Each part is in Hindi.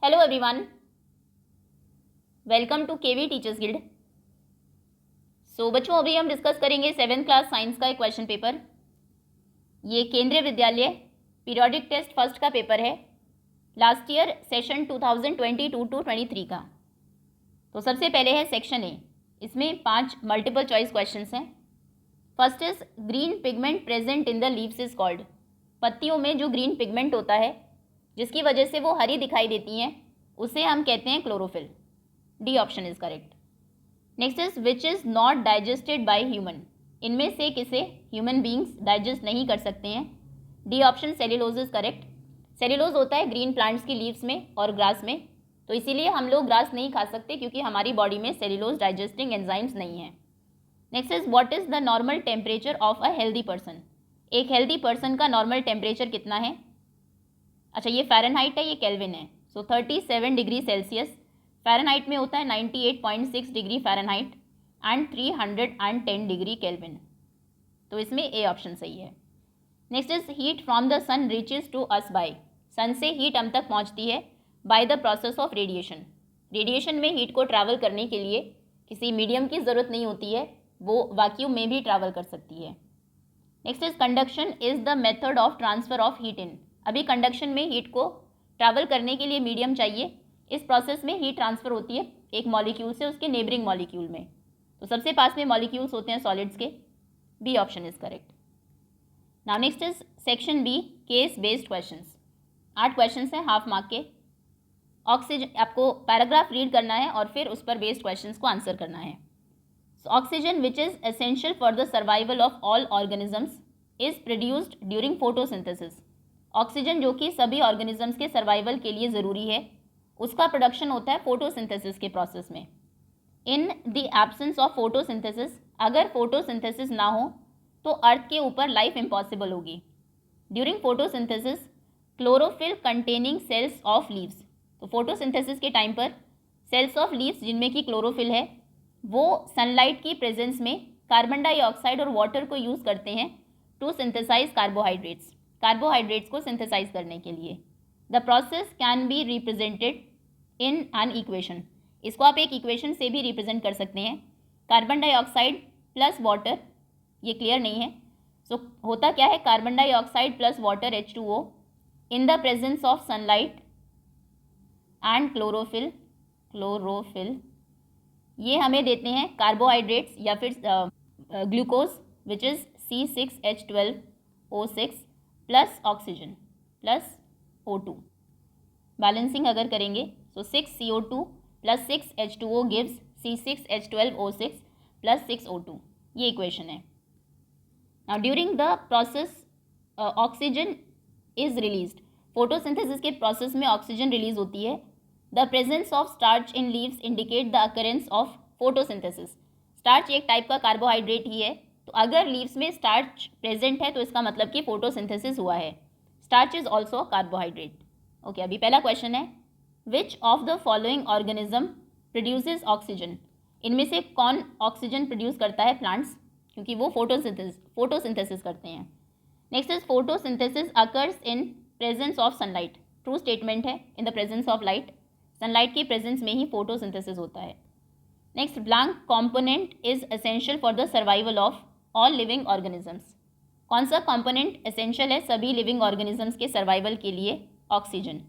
Hello everyone, welcome to KV teachers guild. बच्चों, अभी हम डिस्कस करेंगे 7th क्लास साइंस का एक क्वेश्चन पेपर। ये केंद्रीय विद्यालय पीरियोडिक टेस्ट फर्स्ट का पेपर है, लास्ट ईयर सेशन 2022-23 का। तो सबसे पहले है सेक्शन ए। इसमें 5 मल्टीपल चॉइस क्वेश्चंस हैं। First is green pigment present in the leaves is called. पत्तियों में जो ग्रीन पिगमेंट होता है जिसकी वजह से वो हरी दिखाई देती हैं उसे हम कहते हैं chlorophyll. D option is correct. Next is which is not digested by human. इनमें से किसे ह्यूमन बींग्स डाइजेस्ट नहीं कर सकते हैं। D option cellulose is correct. Cellulose होता है ग्रीन प्लांट्स की लीव्स में और ग्रास में, तो इसीलिए हम लोग ग्रास नहीं खा सकते क्योंकि हमारी बॉडी में सेल्यूलोज डाइजेस्टिंग एंजाइम्स नहीं है। Next is what is the normal temperature of a healthy person. एक हेल्दी पर्सन का नॉर्मल टेम्परेचर कितना है। अच्छा, ये फ़ारेनहाइट है, ये केल्विन है। 37 डिग्री सेल्सियस। फ़ारेनहाइट में होता है 98.6 degree Fahrenheit and 310 degree Kelvin. तो इसमें ए ऑप्शन सही है। Next is heat from the sun reaches to us by. Sun से हीट हम तक पहुंचती है by the process of radiation. Radiation में हीट को ट्रैवल करने के लिए किसी मीडियम की ज़रूरत नहीं होती है, वो वैक्यूम में भी ट्रैवल कर सकती है। Next is conduction is the method of transfer of heat in. अभी कंडक्शन में हीट को ट्रैवल करने के लिए मीडियम चाहिए। इस प्रोसेस में हीट ट्रांसफ़र होती है एक मॉलिक्यूल से उसके नेबरिंग मॉलिक्यूल में। तो सबसे पास में मॉलिक्यूल्स होते हैं सॉलिड्स के। B option is correct. Now next is section B, case based questions. 8 questions हैं हाफ मार्क के। ऑक्सीजन, आपको पैराग्राफ रीड करना है और फिर उस पर बेस्ड क्वेश्चंस को आंसर करना है। Oxygen which is essential for the survival of all organisms is produced during photosynthesis. Oxygen जो कि सभी ऑर्गेनिजम्स के सर्वाइवल के लिए ज़रूरी है, उसका प्रोडक्शन होता है फोटोसिंथेसिस के प्रोसेस में। In the absence of photosynthesis, अगर फोटोसिंथेसिस ना हो तो अर्थ के ऊपर लाइफ इम्पॉसिबल होगी। During photosynthesis chlorophyll containing cells of leaves. तो फोटोसिंथेसिस के टाइम पर सेल्स ऑफ लीव्स जिनमें कि क्लोरोफिल है वो सनलाइट की प्रेजेंस में कार्बन डाइऑक्साइड और वाटर को यूज़ करते हैं टू सिंथेसाइज कार्बोहाइड्रेट्स। कार्बोहाइड्रेट्स को सिंथेसाइज करने के लिए। The process can be represented in an equation. इसको आप एक इक्वेशन से भी रिप्रेजेंट कर सकते हैं। कार्बन डाइऑक्साइड प्लस वाटर, ये क्लियर नहीं है। होता क्या है, carbon dioxide plus water H2O in the presence of sunlight and chlorophyll ये हमें देते हैं कार्बोहाइड्रेट्स या फिर glucose which is C6H12O6 plus oxygen plus O2। Balancing अगर करेंगे तो 6CO2 plus 6H2O gives C6H12O6 plus 6O2। ये इक्वेशन है। Now during the process oxygen is released. Photosynthesis के प्रोसेस में ऑक्सीजन रिलीज होती है। The presence of starch in leaves indicate the occurrence of photosynthesis. Starch एक टाइप का कार्बोहाइड्रेट ही है, तो अगर लीव्स में स्टार्च प्रेजेंट है तो इसका मतलब कि फोटोसिंथेसिस हुआ है। Starch is also carbohydrate. Okay, अभी पहला क्वेश्चन है which of the following organism produces oxygen. इनमें से कौन ऑक्सीजन प्रोड्यूस करता है, प्लांट्स, क्योंकि वो फोटोसिंथेसिस करते हैं। Next is photosynthesis occurs in presence of sunlight. True statement है, in the presence of light. Sunlight की प्रेजेंस में ही फोटोसिंथेसिस होता है। Next, blank component is essential for the survival of all living organisms. कौन सा कॉम्पोनेंट एसेंशियल है सभी लिविंग ऑर्गेनिजम्स के सर्वाइवल के लिए, oxygen.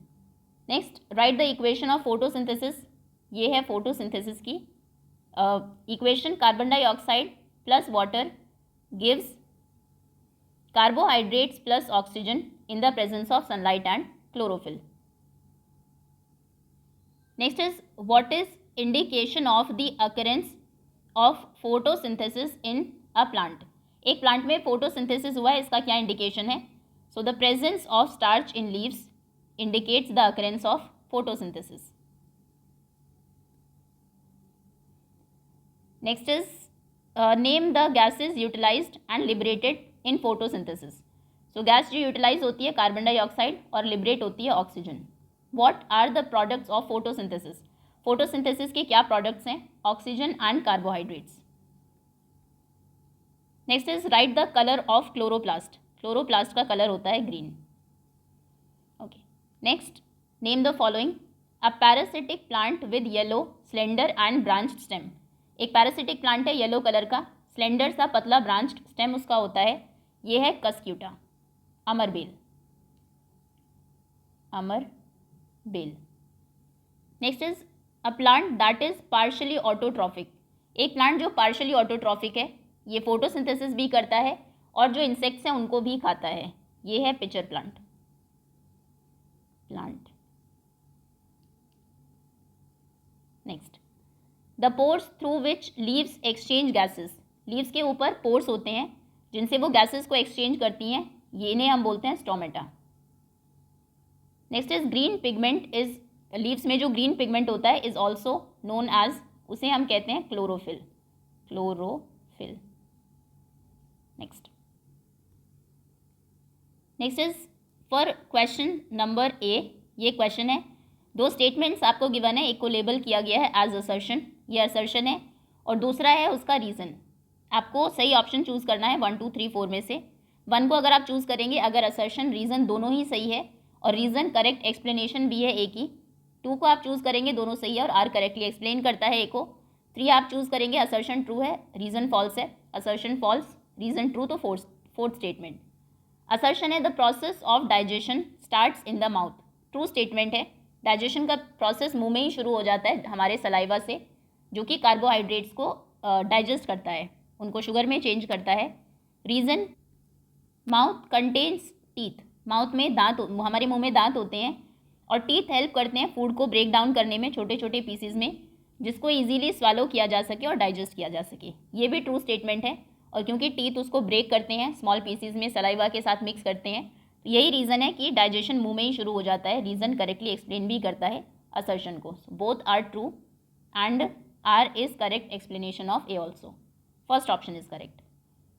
Next, right the equation of photosynthesis. ये है फोटोसिंथेसिस की equation. Carbon dioxide plus water gives carbohydrates plus oxygen in the presence of sunlight and chlorophyll. Next is what is indication of the occurrence of photosynthesis in a plant. एक प्लांट में फोटोसिंथेसिस हुआ है, इसका क्या इंडिकेशन है। So the presence of starch in leaves indicates the occurrence of photosynthesis. Next is name the gases utilized and liberated in photosynthesis. So gas जो यूटिलाइज होती है कार्बन डाइऑक्साइड और लिबरेट होती है oxygen. What are the products of photosynthesis. Photosynthesis के क्या प्रोडक्ट्स हैं, oxygen and carbohydrates. Next is write the colour of chloroplast. Chloroplast का कलर होता है green. Okay, next name the following a parasitic plant with yellow slender and branched stem. एक पैरासिटिक प्लांट है येलो कलर का, स्लेंडर सा पतला ब्रांच्ड स्टेम उसका होता है, ये है कस्क्यूटा, अमरबेल, अमरबेल। Next is a plant that is partially autotrophic. एक प्लांट जो पार्शियली ऑटोट्रॉफिक है, ये फोटोसिंथेसिस भी करता है और जो इंसेक्ट्स हैं उनको भी खाता है, ये है pitcher plant, plant. Next, the pores through which leaves exchange gases. Leaves के ऊपर पोर्स होते हैं जिनसे वो गैसेस को एक्सचेंज करती हैं, ये इन्हें हम बोलते हैं stomata. Next is green pigment is, leaves में जो ग्रीन पिगमेंट होता है इज ऑल्सो नोन एज, उसे हम कहते हैं chlorophyll, chlorophyll. Next is for question number A, ये क्वेश्चन है, दो स्टेटमेंट्स आपको गिवन है, एक को लेबल किया गया है एज असर्शन, ये असर्शन है, और दूसरा है उसका रीज़न। आपको सही ऑप्शन चूज़ करना है 1 2 3 4 में से। 1 को अगर आप चूज़ करेंगे, अगर असर्शन रीज़न दोनों ही सही है और रीज़न करेक्ट एक्सप्लेनेशन भी है एक ही। 2 को आप चूज़ करेंगे, दोनों सही है और आर करेक्टली एक्सप्लेन करता है एक को। 3 आप चूज़ करेंगे, असर्शन ट्रू है, रीज़न फॉल्स है, असर्शन फॉल्स, रीज़न ट्रू, तो फोर्थ स्टेटमेंट। असर्शन है the process of digestion starts in the mouth, true statement है, डाइजेशन का प्रोसेस मुंह में ही शुरू हो जाता है हमारे सलाइवा से, जो कि कार्बोहाइड्रेट्स को डाइजेस्ट करता है, उनको शुगर में चेंज करता है। Reason, mouth contains teeth, mouth में दांत, हमारे मुंह में दांत होते हैं और टीथ हेल्प करते हैं फूड को ब्रेक डाउन करने में छोटे छोटे पीसीज में, जिसको इजीली स्वालो किया जा सके और डाइजेस्ट किया जा सके, ये भी ट्रू स्टेटमेंट है। और क्योंकि टीथ उसको ब्रेक करते हैं, स्मॉल पीसीज में सलाइवा के साथ मिक्स करते हैं, तो यही रीज़न है कि डाइजेशन मुंह में ही शुरू हो जाता है। रीज़न करेक्टली एक्सप्लेन भी करता है असर्शन को। Both are true and R is correct explanation of A also. First option is correct.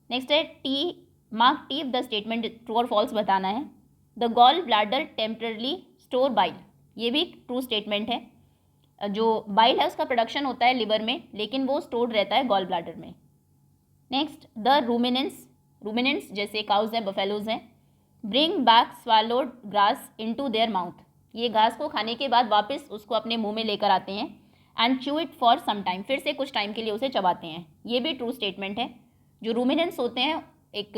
Next है T, mark T the statement, true और फॉल्स बताना है। The gall bladder temporarily store bile, ये भी ट्रू स्टेटमेंट है। जो बाइल है उसका प्रोडक्शन होता है लिवर में, लेकिन वो स्टोर्ड रहता है गॉल ब्लैडर में। नेक्स्ट, द रूमिनेंट्स, रूमिनेंट्स जैसे काउज हैं, बफेलोज हैं, bring back swallowed grass into their mouth, ये घास को खाने के बाद वापस उसको अपने मुंह में लेकर आते हैं। And chew it for some time, फिर से कुछ टाइम के लिए उसे चबाते हैं, ये भी ट्रू स्टेटमेंट है। जो रूमिनेंट्स होते हैं एक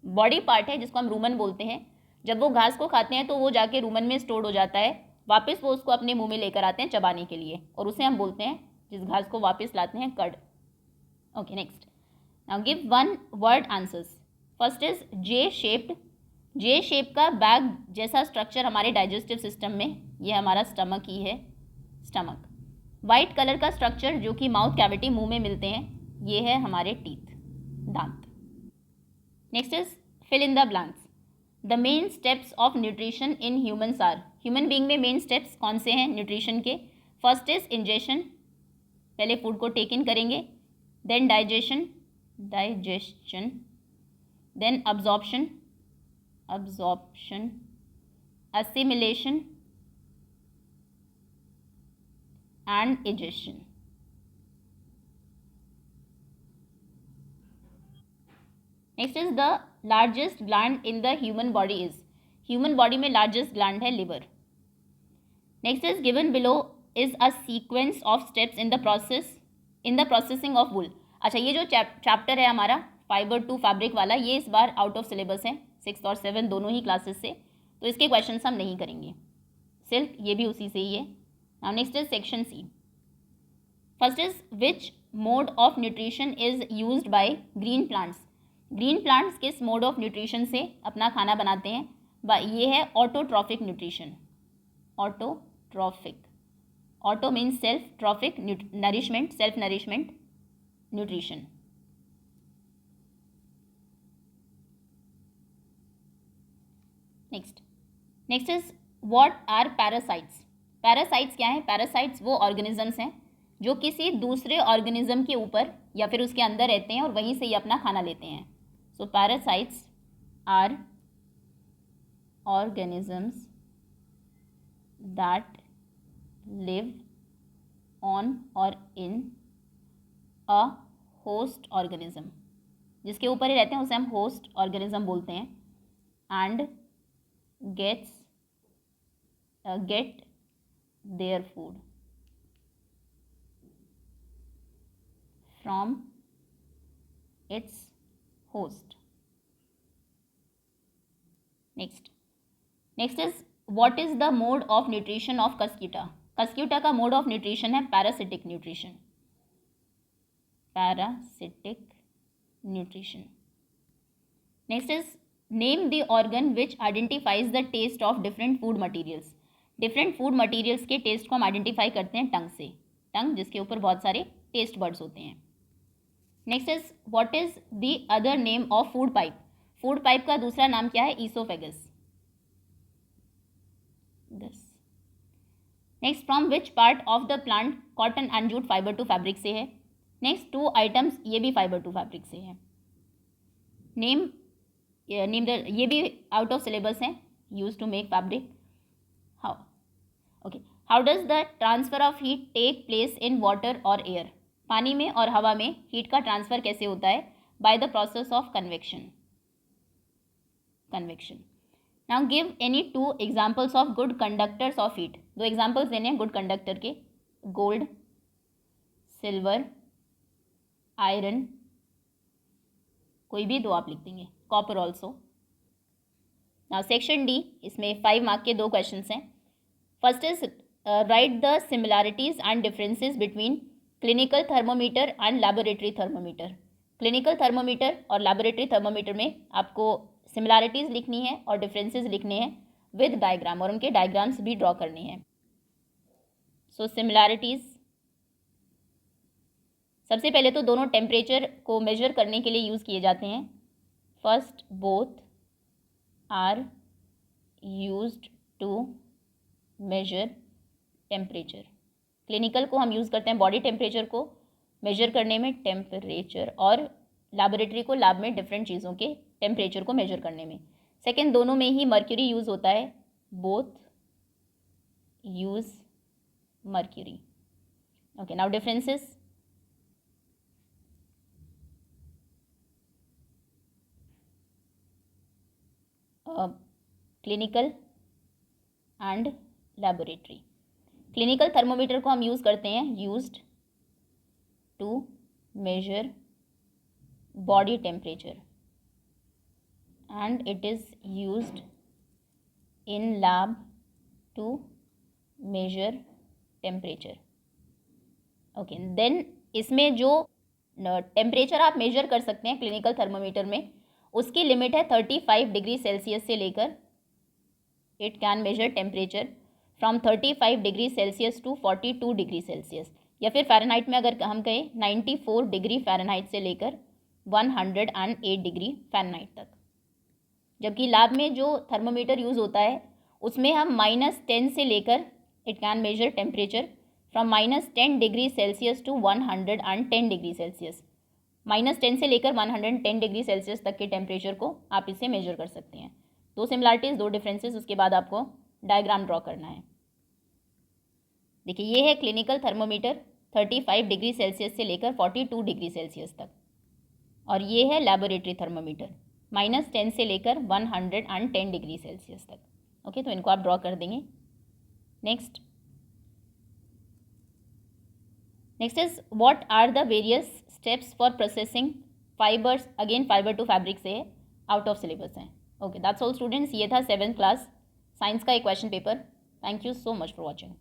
बॉडी पार्ट है जिसको हम रूमन बोलते हैं, जब वो घास को खाते हैं तो वो जाके रूमन में स्टोर हो जाता है, वापस वो उसको अपने मुंह में लेकर आते हैं चबाने के लिए, और उसे हम बोलते हैं, जिस घास को वापस लाते हैं, curd. Okay, next, now give 1 word answers. First is J shaped, J shape का बैग जैसा स्ट्रक्चर हमारे डाइजेस्टिव सिस्टम में, ये हमारा स्टमक ही है, स्टमक। वाइट कलर का स्ट्रक्चर जो कि माउथ कैविटी, मुंह में मिलते हैं, ये है हमारे टीथ, दांत। Next is fill in the blanks. The main steps of nutrition in humans are, human being में मेन स्टेप्स कौन से हैं न्यूट्रिशन के? फर्स्ट इज इंजेशन, पहले फूड को टेक इन करेंगे, then digestion, digestion, then absorption, absorption, assimilation and digestion. Next is the largest gland in the human body is, human body में largest gland है liver. Next is given below is a sequence of steps in the process, in the processing of wool. अच्छा, ये जो चैप्टर है हमारा फाइबर टू फैब्रिक वाला, ये इस बार आउट ऑफ सिलेबस है 6th और 7th दोनों ही क्लासेस से, तो इसके क्वेश्चंस हम नहीं करेंगे। सिल्क, ये भी उसी से ही है। Now next is section C. First is which mode of nutrition is used by green plants, green plants किस मोड ऑफ न्यूट्रिशन से अपना खाना बनाते हैं? ये है autotrophic nutrition, autotrophic, auto means self, trophic nourishment, self nourishment nutrition. Next is what are parasites, parasites क्या है? पैरासाइट्स वो ऑर्गेनिजम्स हैं जो किसी दूसरे ऑर्गेनिज्म के ऊपर या फिर उसके अंदर रहते हैं और वहीं से ही अपना खाना लेते हैं। So parasites are organisms that live on or in a host organism, जिसके ऊपर ही रहते हैं उसे हम होस्ट ऑर्गेनिज्म बोलते हैं। And get their food from its host. Next is what is the mode of nutrition of cuscuta. Cuscuta का मोड ऑफ न्यूट्रिशन है parasitic nutrition. Parasitic nutrition. Next is name the organ which identifies the taste of different food materials. Different food materials के टेस्ट को हम आइडेंटिफाई करते हैं टंग से. टंग जिसके ऊपर बहुत सारे टेस्ट बर्ड्स होते हैं. Next is what is the other name of food pipe. Food pipe का दूसरा नाम क्या है? Oesophagus. Next from which part of the plant cotton and jute fibre to fabric से है. नेक्स्ट टू आइटम्स ये भी फाइबर टू फैब्रिक से है. नेम ये भी आउट ऑफ सिलेबस है. Use to make fabric. How okay how does the transfer of heat take place in water और एयर. पानी में और हवा में हीट का ट्रांसफर कैसे होता है? By the process of convection. Now give any two examples of good conductors of heat. दो एग्जाम्पल्स देने हैं गुड कंडक्टर के. Gold, silver, iron. कोई भी दो आप लिख देंगे. Copper also. Now section D, इसमें 5 मार्क के 2 क्वेश्चन हैं. First is write the similarities and differences between clinical thermometer and laboratory thermometer. Clinical thermometer और लैबोरेटरी थर्मोमीटर में आपको सिमिलैरिटीज़ लिखनी है और डिफरेंसेस लिखने हैं विद डायग्राम, और उनके डायग्राम्स भी ड्रॉ करने हैं. सो सिमिलैरिटीज़, सबसे पहले तो दोनों टेम्परेचर को मेजर करने के लिए यूज़ किए जाते हैं. First, both are used to measure temperature. Clinical को हम यूज़ करते हैं बॉडी टेम्परेचर को मेजर करने में, टेम्परेचर, और लैबोरेटरी को लैब में डिफरेंट चीज़ों के टेम्परेचर को मेजर करने में. सेकेंड, दोनों में ही मर्क्यूरी यूज़ होता है. Both use mercury. Okay, now differences. Clinical and laboratory. Clinical thermometer को हम यूज़ करते हैं used to measure body temperature, and it is used in lab to measure temperature. Okay, then इसमें जो टेम्परेचर आप मेजर कर सकते हैं क्लिनिकल थर्मोमीटर में, उसकी लिमिट है 35 डिग्री सेल्सियस से लेकर. It can measure temperature from 35 degree Celsius to 42 degree Celsius, या फिर फ़ारेनहाइट में अगर हम कहें 94 डिग्री फ़ारेनहाइट से लेकर 108 डिग्री फ़ारेनहाइट तक. जबकि लैब में जो थर्मोमीटर यूज़ होता है उसमें हम -10 से लेकर, it can measure temperature from -10 degree Celsius to 110 degree Celsius. -10 से लेकर 110 डिग्री सेल्सियस तक के टेम्परेचर को आप इसे मेजर कर सकते हैं. 2 सिमिलैरिटीज़, 2 डिफरेंसेस. उसके बाद आपको डायग्राम ड्रॉ करना है. देखिए, ये है क्लिनिकल थर्मोमीटर 35 डिग्री सेल्सियस से लेकर 42 डिग्री सेल्सियस तक, और ये है लैबोरेटरी थर्मोमीटर -10 से लेकर 110 डिग्री सेल्सियस तक. ओके, तो इनको आप ड्रॉ कर देंगे. Next is what are the various steps for processing fibres. Again fibre to fabric से आउट ऑफ सिलेबस है. Okay, that's all students. ये था 7th क्लास साइंस का एक question paper. Thank you so much for watching.